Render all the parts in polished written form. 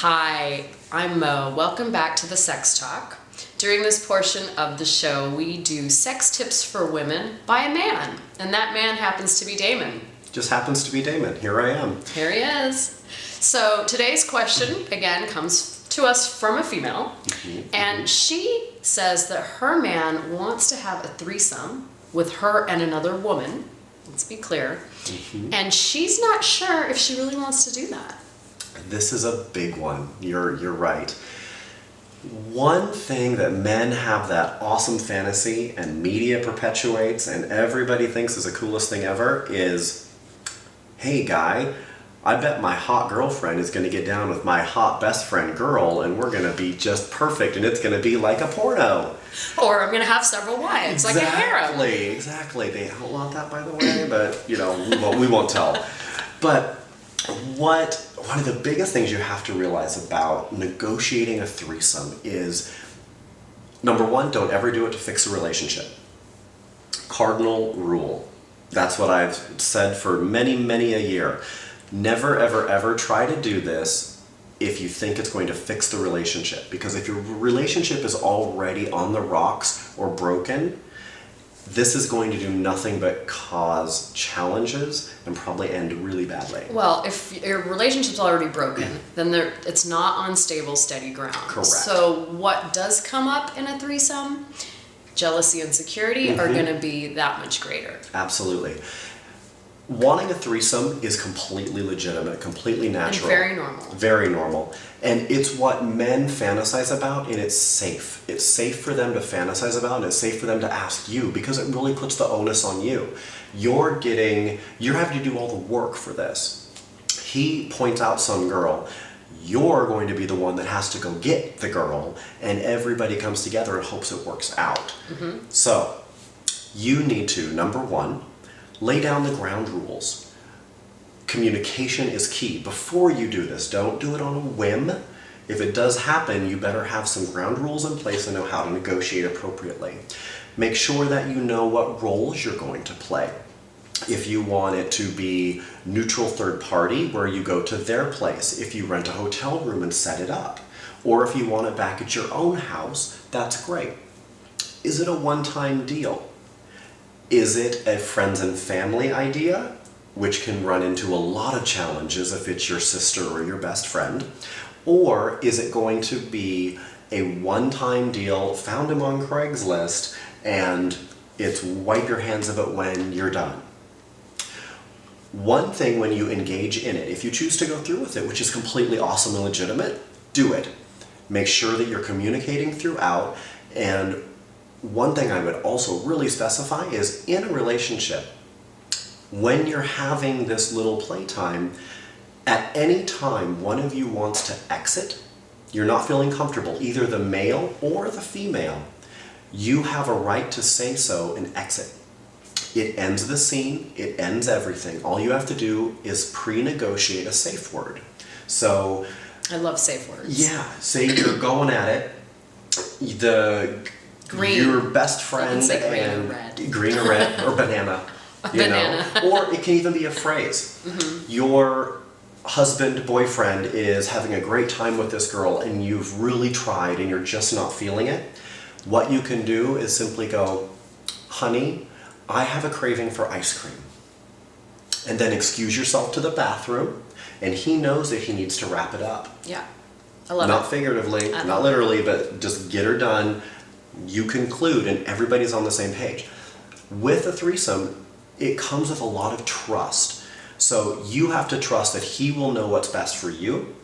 Hi, I'm Mo. Welcome back to the Sex Talk. During this portion of the show, we do sex tips for women by a man, and that man happens to be Damon. Just happens to be Damon. Here I am. Here he is. So today's question, again, comes to us from a female, and she says that her man wants to have a threesome with her and another woman. Let's be clear. And she's not sure if she really wants to do that. This is a big one. You're right. One thing that men have that awesome fantasy and media perpetuates and everybody thinks is the coolest thing ever is, hey guy, I bet my hot girlfriend is going to get down with my hot best friend girl and we're going to be just perfect and it's going to be like a porno. Or I'm going to have several wives, like a harem. Exactly. They outlawed that, by the way, but we won't tell. But one of the biggest things you have to realize about negotiating a threesome is, number one, don't ever do it to fix a relationship. Cardinal rule. That's what I've said for many, many a year. Never, ever, ever try to do this if you think it's going to fix the relationship. Because if your relationship is already on the rocks or broken, this is going to do nothing but cause challenges and probably end really badly. Well, if your relationship's already broken, then it's not on stable, steady ground. Correct. So what does come up in a threesome? Jealousy and insecurity are going to be that much greater. Absolutely. Wanting a threesome is completely legitimate, completely natural. And very normal. Very normal. And it's what men fantasize about, and it's safe. It's safe for them to fantasize about, and it's safe for them to ask you, because it really puts the onus on you. You're having to do all the work for this. He points out some girl. You're going to be the one that has to go get the girl, and everybody comes together and hopes it works out. So, you need to, number one, lay down the ground rules. Communication is key. Before you do this, don't do it on a whim. If it does happen, you better have some ground rules in place and know how to negotiate appropriately. Make sure that you know what roles you're going to play. If you want it to be neutral third party, where you go to their place, if you rent a hotel room and set it up, or if you want it back at your own house, that's great. Is it a one-time deal? Is it a friends and family idea, which can run into a lot of challenges if it's your sister or your best friend? Or is it going to be a one-time deal found among Craigslist and it's wipe your hands of it when you're done? One thing when you engage in it, if you choose to go through with it, which is completely awesome and legitimate, do it. Make sure that you're communicating throughout. And one thing I would also really specify is, in a relationship, when you're having this little playtime, at any time one of you wants to exit, you're not feeling comfortable, either the male or the female, you have a right to say so and exit. It ends the scene, it ends everything. All you have to do is pre-negotiate a safe word. So, I love safe words. Yeah, say you're going at it, your best friend, green or red or banana, or it can even be a phrase. Your husband, boyfriend is having a great time with this girl and you've really tried and you're just not feeling it. What you can do is simply go, honey, I have a craving for ice cream. And then excuse yourself to the bathroom, and he knows that he needs to wrap it up. Yeah, I love it. Not figuratively, not literally, but just get her done. You conclude and everybody's on the same page. With a threesome, it comes with a lot of trust. So you have to trust that he will know what's best for you,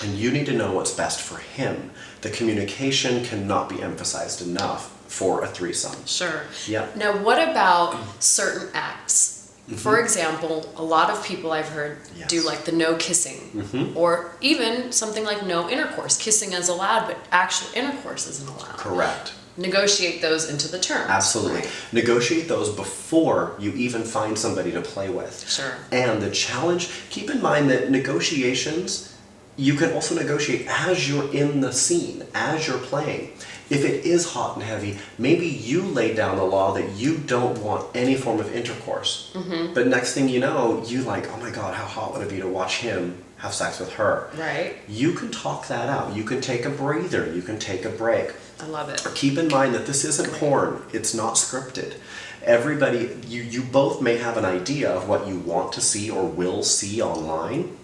and you need to know what's best for him. The communication cannot be emphasized enough for a threesome. Sure. Yeah. Now, what about certain acts? For example, a lot of people I've heard do like the no kissing, or even something like no intercourse. Kissing is allowed, but actual intercourse isn't allowed. Correct. Negotiate those into the terms. Absolutely. Right. Negotiate those before you even find somebody to play with. Sure. And the challenge, keep in mind that negotiations, you can also negotiate as you're in the scene, as you're playing. If it is hot and heavy, maybe you lay down the law that you don't want any form of intercourse. But next thing you know, you like, oh my God, how hot would it be to watch him have sex with her. Right. You can talk that out. You can take a breather. You can take a break. I love it. Keep in mind that this isn't porn. It's not scripted. Everybody, you both may have an idea of what you want to see or will see online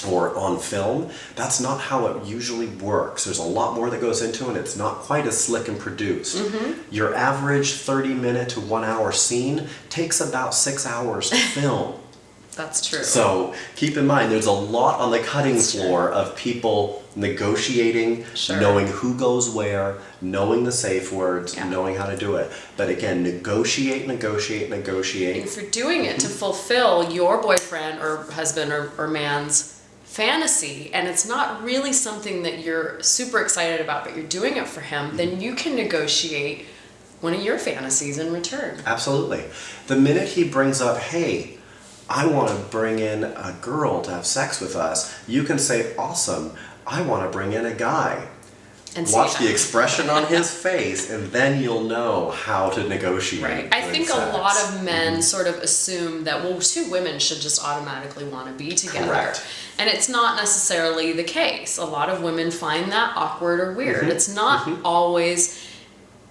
or on film. That's not how it usually works. There's a lot more that goes into it. It's not quite as slick and produced. Your average 30-minute to 1 hour scene takes about 6 hours to film. That's true. So keep in mind, there's a lot on the cutting floor of people negotiating, knowing who goes where, knowing the safe words, knowing how to do it. But again, negotiate. And if you're doing it to fulfill your boyfriend or husband or man's fantasy, and it's not really something that you're super excited about, but you're doing it for him, then you can negotiate one of your fantasies in return. Absolutely. The minute he brings up, hey, I want to bring in a girl to have sex with us, you can say, awesome, I want to bring in a guy. And watch the expression on his face, and then you'll know how to negotiate. Right. I think a lot of men sort of assume that, well, two women should just automatically want to be together. Correct. And it's not necessarily the case. A lot of women find that awkward or weird. It's not always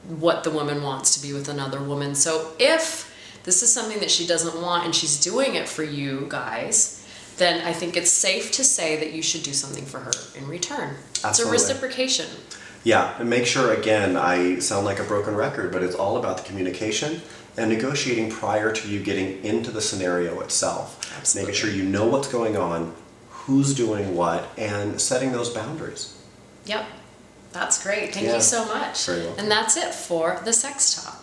what the woman wants to be with another woman. So if this is something that she doesn't want and she's doing it for you guys, then I think it's safe to say that you should do something for her in return. Absolutely. It's a reciprocation. Yeah, and make sure, again, I sound like a broken record, but it's all about the communication and negotiating prior to you getting into the scenario itself. Absolutely. Making sure you know what's going on, who's doing what, and setting those boundaries. Yep. That's great. Thank you so much. Very well. And that's it for the Sex Talk.